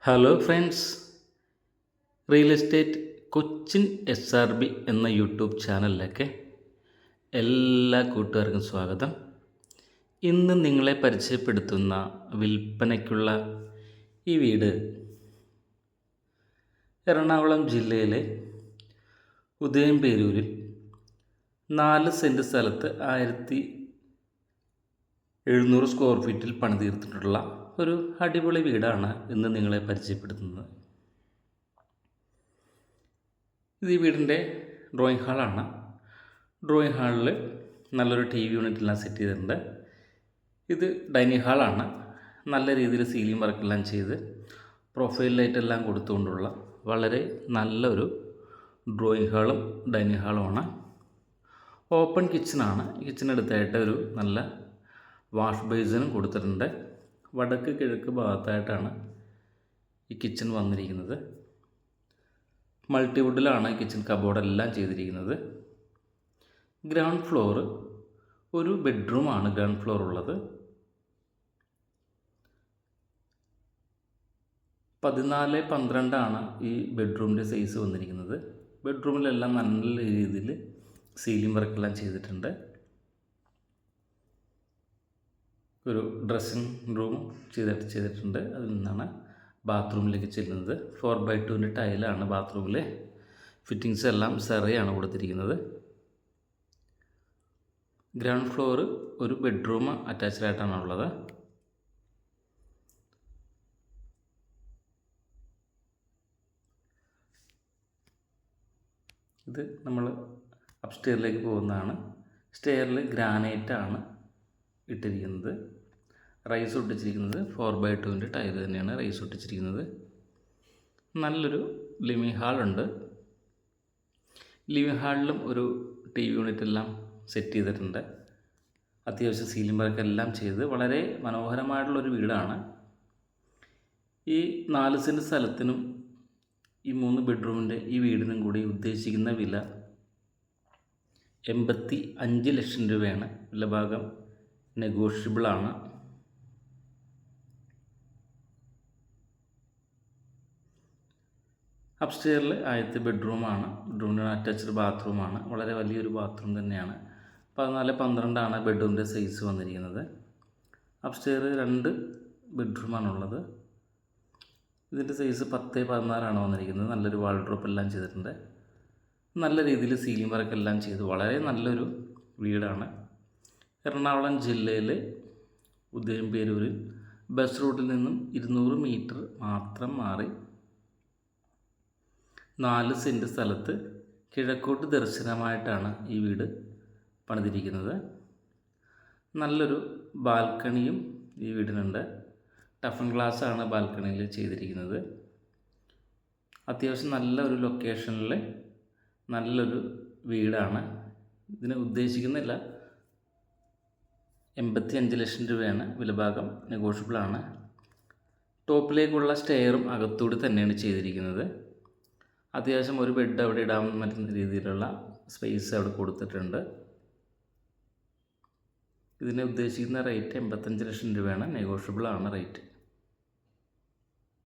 Hello friends, real estate Cochin SRB എന്ന YouTube ചാനലിലേക്ക് എല്ലാ കൂട്ടുകാർക്കും സ്വാഗതം. ഇന്ന് നിങ്ങളെ പരിചയപ്പെടുത്തുന്ന വിൽപ്പനയ്ക്കുള്ള ഈ വീട് എറണാകുളം ജില്ലയിലെ ഉദയംപേരൂരിൽ 4 സെൻറ്റ് സ്ഥലത്ത് 1700 സ്ക്വയർ ഫീറ്റിൽ പണിതീർത്തിട്ടുള്ള ഒരു അടിപൊളി വീടാണ് ഇന്ന് നിങ്ങളെ പരിചയപ്പെടുത്തുന്നത്. ഇത് ഈ വീടിൻ്റെ ഡ്രോയിങ് ഹാളാണ്. ഡ്രോയിങ് ഹാളിൽ നല്ലൊരു TV യൂണിറ്റെല്ലാം സെറ്റ് ചെയ്തിട്ടുണ്ട്. ഇത് ഡൈനിങ് ഹാളാണ്. നല്ല രീതിയിൽ സീലിംഗ് വർക്കെല്ലാം ചെയ്ത് പ്രൊഫൈൽ ലൈറ്റെല്ലാം കൊടുത്തുകൊണ്ടുള്ള വളരെ നല്ലൊരു ഡ്രോയിങ് ഹാളും ഡൈനിങ് ഹാളുമാണ്. ഓപ്പൺ കിച്ചണാണ്. കിച്ചണടുത്തായിട്ട് ഒരു നല്ല വാഷ് ബേസിനും കൊടുത്തിട്ടുണ്ട്. വടക്ക് കിഴക്ക് ഭാഗത്തായിട്ടാണ് ഈ കിച്ചൺ വന്നിരിക്കുന്നത്. മൾട്ടിവുഡിലാണ് കിച്ചൺ കബോർഡെല്ലാം ചെയ്തിരിക്കുന്നത്. ഗ്രൗണ്ട് ഫ്ലോർ ഒരു ബെഡ്റൂമാണ് ഗ്രൗണ്ട് ഫ്ലോർ ഉള്ളത്. 14x12 ഈ ബെഡ്റൂമിൻ്റെ സൈസ് വന്നിരിക്കുന്നത്. ബെഡ്റൂമിലെല്ലാം നല്ല രീതിയിൽ സീലിംഗ് വർക്കെല്ലാം ചെയ്തിട്ടുണ്ട്. ഒരു ഡ്രസ്സിങ് റൂം ചെയ്തിട്ടുണ്ട്. അതിൽ നിന്നാണ് ബാത്റൂമിലേക്ക് ചെല്ലുന്നത്. 4x2 ടൈലാണ് ബാത്റൂമിലെ ഫിറ്റിങ്സ് എല്ലാം സെറയാണ് കൊടുത്തിരിക്കുന്നത്. ഗ്രൗണ്ട് ഫ്ലോർ ഒരു ബെഡ്റൂം അറ്റാച്ച്ഡ് ആയിട്ടാണ് ഉള്ളത്. ഇത് നമ്മൾ അപ്സ്റ്റെയറിലേക്ക് പോകുന്നതാണ്. സ്റ്റെയറിൽ ഗ്രാനൈറ്റാണ് ഇട്ടിരിക്കുന്നത്. റൈസ് ഒട്ടിച്ചിരിക്കുന്നത് 4x2 ടൈൽ തന്നെയാണ് റൈസ് ഒട്ടിച്ചിരിക്കുന്നത്. നല്ലൊരു ലിവിങ് ഹാളുണ്ട്. ലിവിങ് ഹാളിലും ഒരു TV യൂണിറ്റെല്ലാം സെറ്റ് ചെയ്തിട്ടുണ്ട്. അത്യാവശ്യം സീലിംഗ് വർക്കെല്ലാം ചെയ്ത് വളരെ മനോഹരമായിട്ടുള്ളൊരു വീടാണ്. ഈ 4 സെൻറ്റ് സ്ഥലത്തിനും ഈ 3 ബെഡ്റൂമിൻ്റെ ഈ വീടിനും കൂടി ഉദ്ദേശിക്കുന്ന വില 85 ലക്ഷം രൂപയാണ്. വില ഭാഗം നെഗോഷ്യബിളാണ്. അപ്സ്റ്റെയറിൽ ആദ്യത്തെ ബെഡ്റൂമാണ്. ബെഡ്റൂമിന് അറ്റാച്ച്ഡ് ബാത്റൂമാണ്. വളരെ വലിയൊരു ബാത്റൂം തന്നെയാണ്. 14x12 ബെഡ്റൂമിൻ്റെ സൈസ് വന്നിരിക്കുന്നത്. അപ്സ്റ്റെയർ 2 ബെഡ്റൂമാണുള്ളത്. ഇതിൻ്റെ സൈസ് 10x14 വന്നിരിക്കുന്നത്. നല്ലൊരു വാൾഡ്രോപ്പ് എല്ലാം ചെയ്തിട്ടുണ്ട്. നല്ല രീതിയിൽ സീലിംഗ് വർക്കെല്ലാം ചെയ്ത് വളരെ നല്ലൊരു വീടാണ്. എറണാകുളം ജില്ലയിലെ ഉദയംപേരൂരിൽ ബസ് റൂട്ടിൽ നിന്നും 200 മീറ്റർ മാത്രം മാറി 4 സെൻറ്റ് സ്ഥലത്ത് കിഴക്കോട്ട് ദർശനമായിട്ടാണ് ഈ വീട് പണിതിരിക്കുന്നത്. നല്ലൊരു ബാൽക്കണിയും ഈ വീടിനുണ്ട്. ടഫൻ ഗ്ലാസ്സാണ് ബാൽക്കണിയിൽ ചെയ്തിരിക്കുന്നത്. അത്യാവശ്യം നല്ലൊരു ലൊക്കേഷനിൽ നല്ലൊരു വീടാണ്. ഇതിന് ഉദ്ദേശിക്കുന്നില്ല 85 ലക്ഷം രൂപയാണ്. വിലഭാഗം നെഗോഷ്യബിളാണ്. ടോപ്പിലേക്കുള്ള സ്റ്റെയറും അകത്തൂടി തന്നെയാണ് ചെയ്തിരിക്കുന്നത്. അത്യാവശ്യം ഒരു ബെഡ് അവിടെ ഇടാൻ പറ്റുന്ന രീതിയിലുള്ള സ്പേസ് അവിടെ കൊടുത്തിട്ടുണ്ട്. ഇതിന് ഉദ്ദേശിക്കുന്ന റേറ്റ് 85 ലക്ഷം രൂപയാണ്. നെഗോഷ്യബിളാണ് റേറ്റ്.